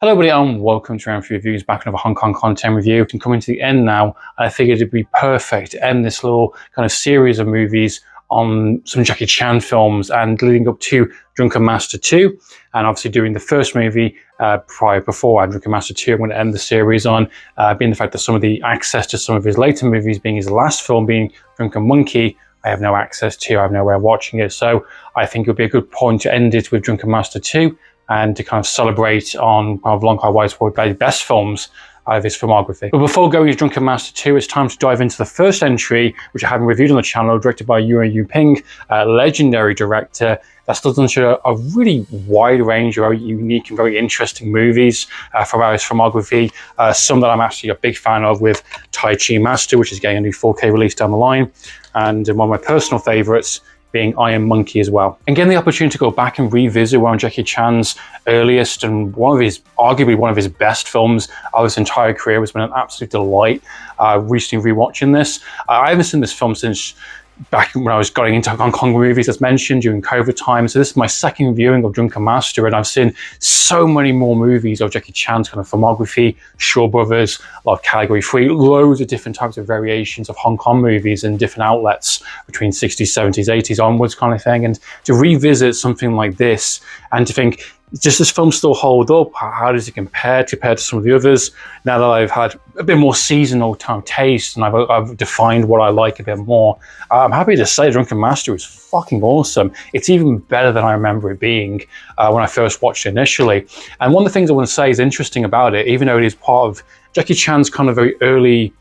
Hello everybody and welcome to Amphlett Reviews, back with another Hong Kong content review. I'm coming to the end now, and I figured it'd be perfect to end this little kind of series of movies on some Jackie Chan films and leading up to Drunken Master 2, and obviously doing the first movie before Drunken Master 2. I'm going to end the series on being the fact that some of the access to some of his later movies, being his last film being Drunken Monkey, I have no access to, I have no way of watching it, so I think it would be a good point to end it with Drunken Master 2 and to kind of celebrate on kind of Long Kai Wai's best films out of his filmography. But before going to Drunken Master 2, it's time to dive into the first entry, which I haven't reviewed on the channel, directed by Yu Ping, a legendary director that still does show a really wide range of very unique and very interesting movies from his filmography. Some that I'm actually a big fan of, with Tai Chi Master, which is getting a new 4K release down the line, and one of my personal favorites being Iron Monkey as well. And getting the opportunity to go back and revisit one of Jackie Chan's earliest and arguably one of his best films of his entire career has been an absolute delight. Recently rewatching this. I haven't seen this film since back when I was getting into Hong Kong movies, as mentioned, during COVID time. So this is my second viewing of Drunken Master, and I've seen so many more movies of Jackie Chan's kind of filmography, Shaw Brothers, a lot of Category 3, loads of different types of variations of Hong Kong movies in different outlets between 60s, 70s, 80s onwards kind of thing. And to revisit something like this and to think, does this film still hold up? How does it compare to some of the others? Now that I've had a bit more seasonal time taste and I've defined what I like a bit more, I'm happy to say Drunken Master is fucking awesome. It's even better than I remember it being when I first watched it initially. And one of the things I want to say is interesting about it, even though it is part of Jackie Chan's kind of very early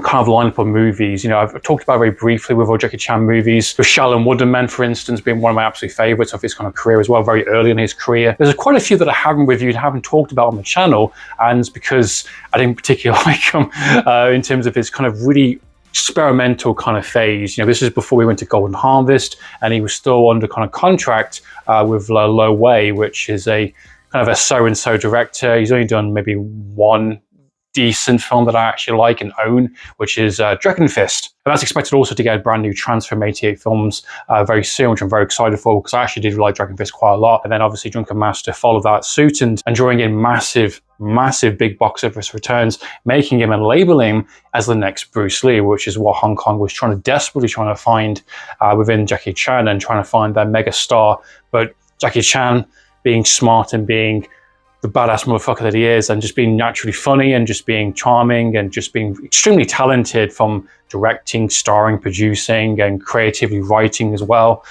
kind of lineup of movies. You know, I've talked about very briefly with all Jackie Chan movies, with Shaolin Wooden Men, for instance, being one of my absolute favorites of his kind of career as well, very early in his career. There's quite a few that I haven't reviewed, haven't talked about on the channel, and it's because I didn't particularly like him in terms of his kind of really experimental kind of phase. You know, this is before we went to Golden Harvest, and he was still under kind of contract with Lo Wei, which is a kind of a so-and-so director. He's only done maybe one decent film that I actually like and own, which is Dragon Fist. And that's expected also to get a brand new transfer from 88 Films very soon, which I'm very excited for, because I actually did like Dragon Fist quite a lot. And then obviously Drunken Master followed that suit and drawing in massive big box office returns, making him and labeling him as the next Bruce Lee, which is what Hong Kong was desperately trying to find within Jackie Chan, and trying to find that mega star. But Jackie Chan, being smart and being the badass motherfucker that he is, and just being naturally funny and just being charming and just being extremely talented from directing, starring, producing, and creatively writing as well,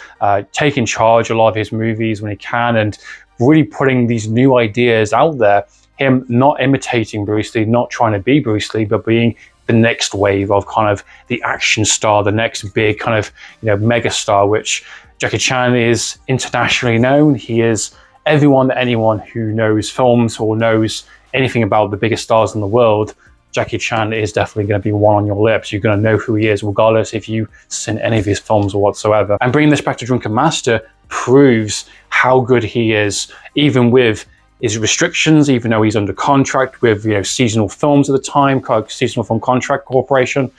taking charge of a lot of his movies when he can, and really putting these new ideas out there. Him not imitating Bruce Lee, not trying to be Bruce Lee, but being the next wave of kind of the action star, the next big kind of, you know, mega star, which Jackie Chan is internationally known. He is anyone who knows films or knows anything about the biggest stars in the world. Jackie Chan is definitely going to be one on your lips. You're going to know who he is, regardless if you've seen any of his films or whatsoever. And bringing this back to Drunken Master proves how good he is, even with his restrictions, even though he's under contract with, you know, seasonal films at the time, Seasonal Film Contract Corporation.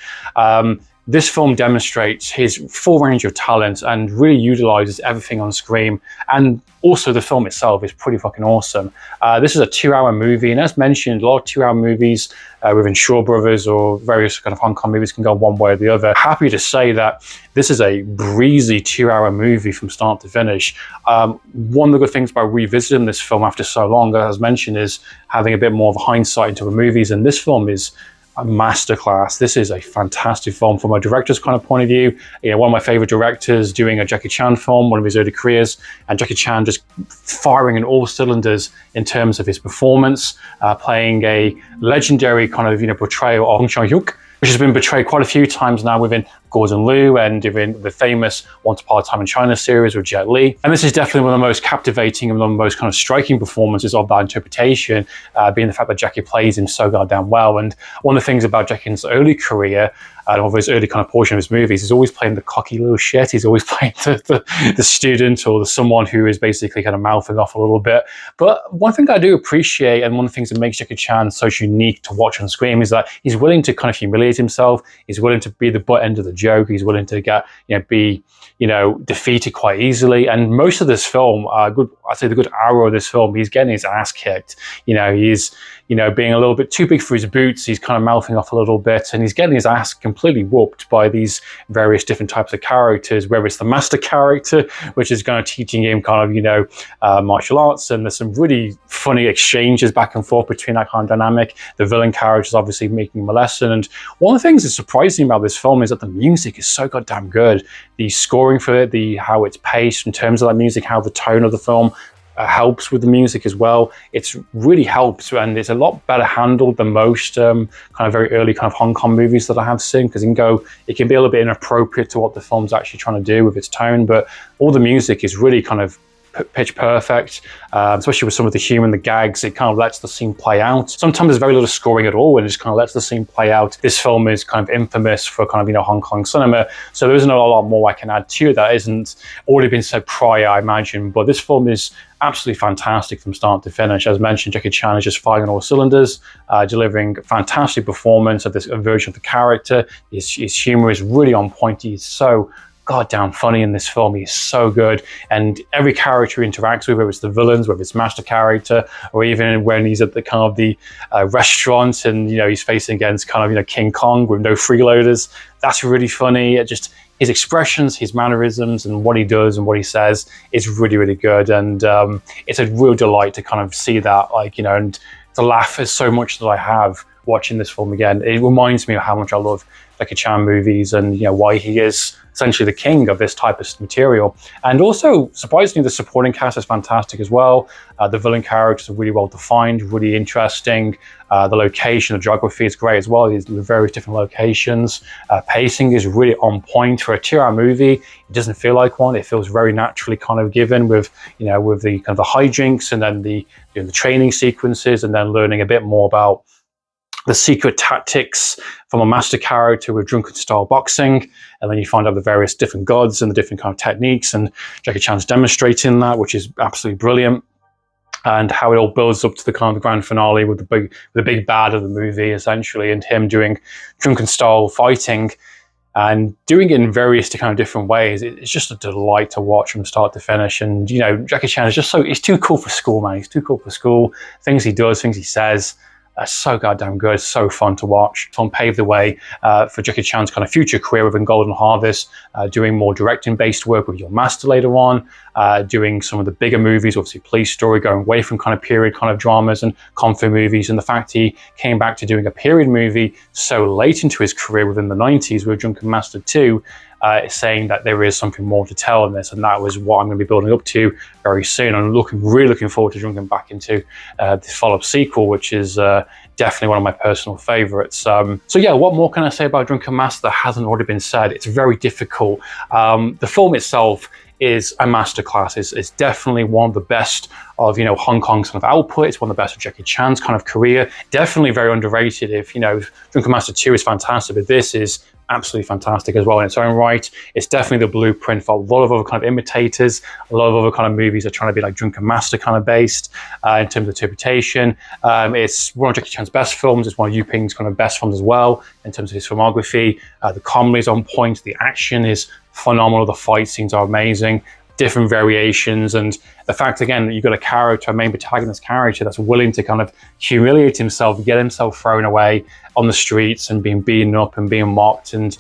This film demonstrates his full range of talent and really utilizes everything on screen. And also the film itself is pretty fucking awesome. This is a 2-hour movie, and as mentioned, a lot of 2-hour movies within Shaw Brothers or various kind of Hong Kong movies can go one way or the other. Happy to say that this is a breezy 2-hour movie from start to finish. One of the good things about revisiting this film after so long, as mentioned, is having a bit more of a hindsight into the movies, and this film is a masterclass. This is a fantastic film from a director's kind of point of view. You know, one of my favorite directors doing a Jackie Chan film, one of his early careers, and Jackie Chan just firing in all cylinders in terms of his performance, playing a legendary kind of, you know, portrayal of Hong Chang-hyuk, which has been portrayed quite a few times now within Gordon Liu and even the famous Once Upon a Time in China series with Jet Li. And this is definitely one of the most captivating and one of the most kind of striking performances of that interpretation, being the fact that Jackie plays him so goddamn well. And one of the things about Jackie's early career, of his early kind of portion of his movies, he's always playing the cocky little shit. He's always playing the student or the someone who is basically kind of mouthing off a little bit. But one thing I do appreciate, and one of the things that makes Jackie Chan so unique to watch on screen, is that he's willing to kind of humiliate himself. He's willing to be the butt end of the joke. He's willing to get, be, defeated quite easily. And most of this film, I'd say the good hour of this film, he's getting his ass kicked. He's, being a little bit too big for his boots. He's kind of mouthing off a little bit, and he's getting his ass completely whooped by these various different types of characters, whether it's the master character, which is kind of teaching him kind of, martial arts, and there's some really funny exchanges back and forth between that kind of dynamic. The villain character is obviously making him a lesson. And one of the things that's surprising about this film is that the music is so goddamn good. The scoring for it, how it's paced in terms of that music, how the tone of the film helps with the music as well. It's really helps, and it's a lot better handled than most kind of very early kind of Hong Kong movies that I have seen, because it can be a little bit inappropriate to what the film's actually trying to do with its tone, but all the music is really kind of pitch perfect, especially with some of the humor and the gags. It kind of lets the scene play out. Sometimes there's very little scoring at all, and it just kind of lets the scene play out. This film is kind of infamous for kind of, Hong Kong cinema, so there isn't a lot more I can add to that isn't already been said prior, I imagine. But this film is absolutely fantastic from start to finish. As mentioned, Jackie Chan is just firing on all cylinders, delivering fantastic performance of this version of the character. His humor is really on point. He's so goddamn funny in this film. He's so good, and every character he interacts with, whether it's the villains, whether it's master character, or even when he's at the kind of the restaurant and he's facing against kind of King Kong with no freeloaders, that's really funny. His expressions, his mannerisms, and what he does and what he says is really, really good, and it's a real delight to kind of see that, and to laugh as so much that I have watching this film again. It reminds me of how much I love Jackie Chan movies, and why he is essentially the king of this type of material. And also, surprisingly, the supporting cast is fantastic as well. The villain characters are really well defined, really interesting. The location, the geography is great as well. These various different locations. Pacing is really on point for a 2-hour movie. It doesn't feel like one. It feels very naturally kind of given with, with the kind of the hijinks, and then the training sequences, and then learning a bit more about the secret tactics from a master character with Drunken style boxing, and then you find out the various different gods and the different kind of techniques, and Jackie Chan's demonstrating that, which is absolutely brilliant, and how it all builds up to the kind of the grand finale with the big bad of the movie essentially, and him doing Drunken style fighting and doing it in various kind of different ways. It's just a delight to watch from start to finish. And Jackie Chan is just he's too cool for school, man. He's too cool for school. Things he does, things he says, so goddamn good, so fun to watch. Tom paved the way for Jackie Chan's kind of future career within Golden Harvest, doing more directing-based work with Your Master later on, doing some of the bigger movies, obviously Police Story, going away from kind of period kind of dramas and kung fu movies, and the fact he came back to doing a period movie so late into his career within the 90s with Drunken Master 2, is saying that there is something more to tell in this, and that was what I'm going to be building up to very soon. I'm really looking forward to Drunken back into this follow-up sequel, which is definitely one of my personal favorites. So yeah, what more can I say about Drunken Master that hasn't already been said? It's very difficult. The film itself is a masterclass. It's definitely one of the best of Hong Kong's kind of output. It's one of the best of Jackie Chan's kind of career. Definitely very underrated. If Drunken Master 2 is fantastic, but this is absolutely fantastic as well in its own right. It's definitely the blueprint for a lot of other kind of imitators, a lot of other kind of movies that are trying to be like Drunken Master kind of based in terms of interpretation. It's one of Jackie Chan's best films. It's one of Yu Ping's kind of best films as well in terms of his filmography. The comedy is on point. The action is phenomenal. The fight scenes are amazing. Different variations, and the fact again that you've got a character, a main protagonist character, that's willing to kind of humiliate himself, get himself thrown away on the streets and being beaten up and being mocked, and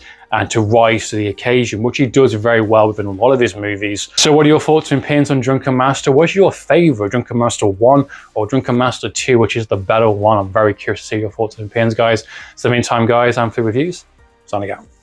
to rise to the occasion, which he does very well within a lot of his movies. So what are your thoughts and opinions on Drunken Master? What's your favorite, Drunken Master 1 or Drunken Master 2, which is the better one? I'm very curious to see your thoughts and opinions, guys. So in the meantime, guys, Amphlett Reviews, signing out.